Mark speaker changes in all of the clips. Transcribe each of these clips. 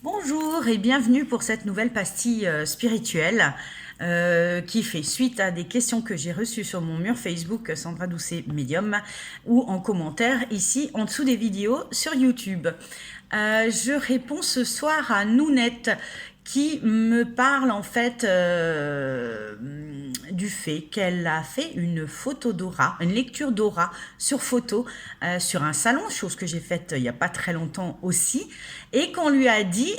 Speaker 1: Bonjour et bienvenue pour cette nouvelle pastille spirituelle qui fait suite à des questions que j'ai reçues sur mon mur Facebook Sandra Doucet Medium ou en commentaire ici en dessous des vidéos sur YouTube. Je réponds ce soir à Nounette qui me parle en fait du fait qu'elle a fait une photo d'aura, une lecture d'aura sur photo sur un salon, chose que j'ai faite il n'y a pas très longtemps aussi, et qu'on lui a dit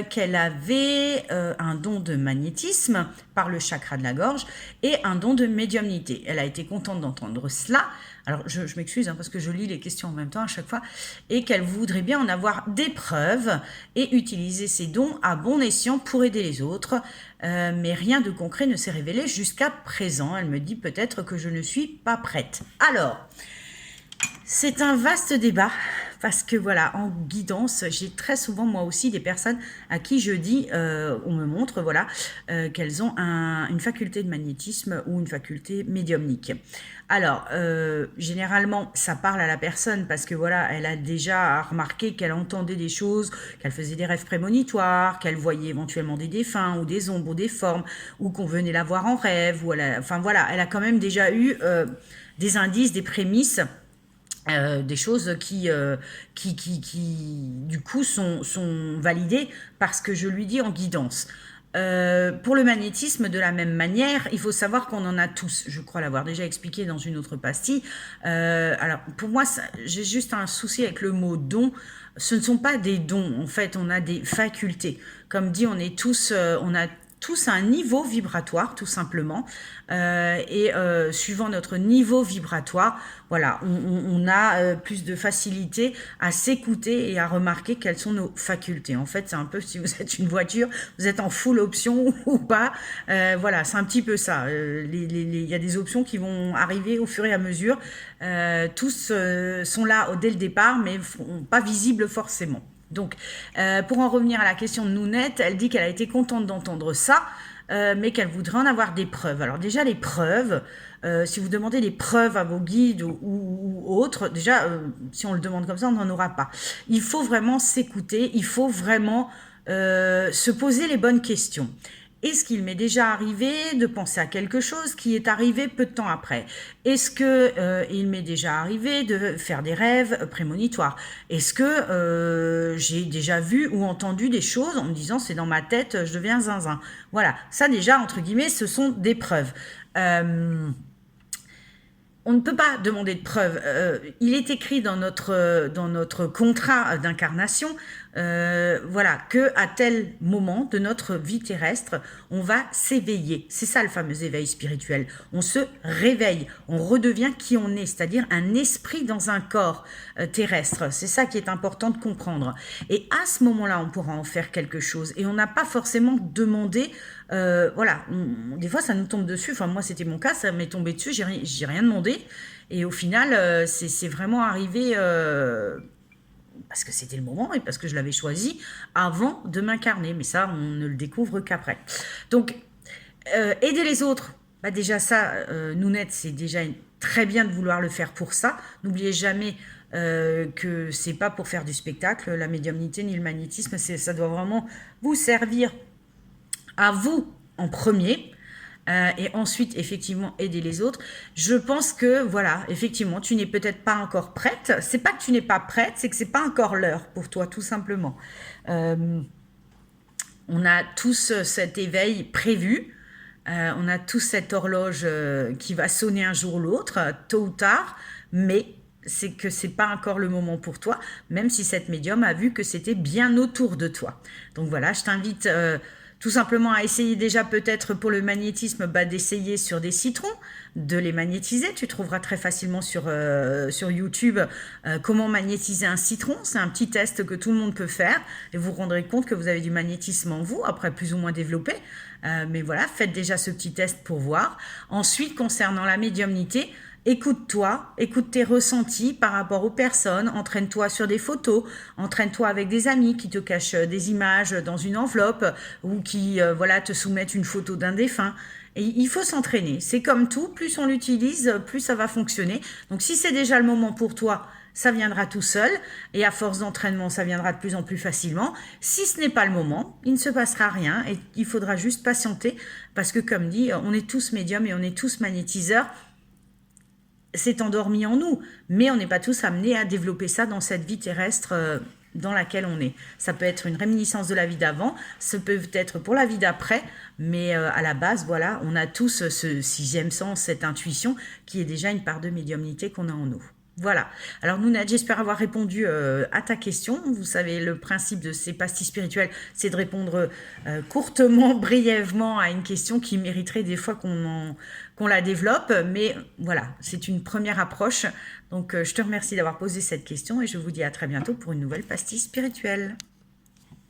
Speaker 1: qu'elle avait un don de magnétisme par le chakra de la gorge et un don de médiumnité. Elle a été contente d'entendre cela. Alors, je m'excuse parce que je lis les questions en même temps à chaque fois, et qu'elle voudrait bien en avoir des preuves et utiliser ses dons à bon escient pour aider les autres. Mais rien de concret ne s'est révélé jusqu'à présent. Elle me dit peut-être que je ne suis pas prête. Alors, c'est un vaste débat parce que voilà, en guidance, j'ai très souvent moi aussi des personnes à qui je dis, on me montre voilà, qu'elles ont une faculté de magnétisme ou une faculté médiumnique. Alors, généralement, ça parle à la personne parce que voilà, elle a déjà remarqué qu'elle entendait des choses, qu'elle faisait des rêves prémonitoires, qu'elle voyait éventuellement des défunts ou des ombres ou des formes, ou qu'on venait la voir en rêve. Ou enfin voilà, elle a quand même déjà eu des indices, des prémices. Des choses qui du coup sont validées parce que je lui dis en guidance. Pour le magnétisme, de la même manière, il faut savoir qu'on en a tous. Je crois l'avoir déjà expliqué dans une autre pastille. Alors, pour moi, j'ai juste un souci avec le mot don. Ce ne sont pas des dons. En fait, on a des facultés. Comme dit, on est tous, on a tous un niveau vibratoire, tout simplement. Suivant notre niveau vibratoire, voilà, on a plus de facilité à s'écouter et à remarquer quelles sont nos facultés. En fait, c'est un peu si vous êtes une voiture, vous êtes en full option ou pas. Voilà, c'est un petit peu ça. Il y a des options qui vont arriver au fur et à mesure. Tous sont là dès le départ, mais pas visibles forcément. Donc, pour en revenir à la question de Nounette, elle dit qu'elle a été contente d'entendre ça, mais qu'elle voudrait en avoir des preuves. Alors déjà, les preuves, si vous demandez des preuves à vos guides ou autres, déjà, si on le demande comme ça, on n'en aura pas. Il faut vraiment s'écouter, il faut vraiment se poser les bonnes questions. Est-ce qu'il m'est déjà arrivé de penser à quelque chose qui est arrivé peu de temps après? Est-ce que il m'est déjà arrivé de faire des rêves prémonitoires? Est-ce que j'ai déjà vu ou entendu des choses en me disant c'est dans ma tête, je deviens zinzin? Voilà, ça déjà, entre guillemets, ce sont des preuves. On ne peut pas demander de preuves. Il est écrit dans notre contrat d'incarnation, voilà, que à tel moment de notre vie terrestre, on va s'éveiller. C'est ça le fameux éveil spirituel. On se réveille, on redevient qui on est, c'est-à-dire un esprit dans un corps terrestre. C'est ça qui est important de comprendre. Et à ce moment-là, on pourra en faire quelque chose. Et on n'a pas forcément demandé. Voilà, des fois ça nous tombe dessus. Enfin, moi c'était mon cas, ça m'est tombé dessus. J'ai rien demandé. Et au final, c'est vraiment arrivé. Parce que c'était le moment et parce que je l'avais choisi avant de m'incarner. Mais ça, on ne le découvre qu'après. Donc, aider les autres, bah déjà ça, Nounette, c'est déjà très bien de vouloir le faire pour ça. N'oubliez jamais que c'est pas pour faire du spectacle, la médiumnité ni le magnétisme, ça doit vraiment vous servir à vous en premier. Et ensuite, effectivement, aider les autres. Je pense que, voilà, effectivement, tu n'es peut-être pas encore prête. C'est pas que tu n'es pas prête, c'est que c'est pas encore l'heure pour toi, tout simplement. On a tous cet éveil prévu. On a tous cette horloge qui va sonner un jour ou l'autre, tôt ou tard, mais c'est que c'est pas encore le moment pour toi, même si cette médium a vu que c'était bien autour de toi. Donc voilà, je t'invite tout simplement à essayer déjà peut-être pour le magnétisme, d'essayer sur des citrons, de les magnétiser. Tu trouveras très facilement sur YouTube comment magnétiser un citron. C'est un petit test que tout le monde peut faire et vous vous rendrez compte que vous avez du magnétisme en vous, après plus ou moins développé. Mais voilà, faites déjà ce petit test pour voir. Ensuite, concernant la médiumnité, écoute-toi, écoute tes ressentis par rapport aux personnes, entraîne-toi sur des photos, entraîne-toi avec des amis qui te cachent des images dans une enveloppe ou qui voilà, te soumettent une photo d'un défunt. Et il faut s'entraîner, c'est comme tout, plus on l'utilise, plus ça va fonctionner. Donc si c'est déjà le moment pour toi, ça viendra tout seul, et à force d'entraînement, ça viendra de plus en plus facilement. Si ce n'est pas le moment, il ne se passera rien, et il faudra juste patienter, parce que comme dit, on est tous médiums et on est tous magnétiseurs. C'est endormi en nous, mais on n'est pas tous amenés à développer ça dans cette vie terrestre dans laquelle on est. Ça peut être une réminiscence de la vie d'avant, ça peut être pour la vie d'après, mais à la base, voilà, on a tous ce sixième sens, cette intuition, qui est déjà une part de médiumnité qu'on a en nous. Voilà. Alors Nounad, j'espère avoir répondu à ta question. Vous savez, le principe de ces pastilles spirituelles, c'est de répondre courtement, brièvement à une question qui mériterait des fois qu'on la développe. Mais voilà, c'est une première approche. Donc je te remercie d'avoir posé cette question et je vous dis à très bientôt pour une nouvelle pastille spirituelle.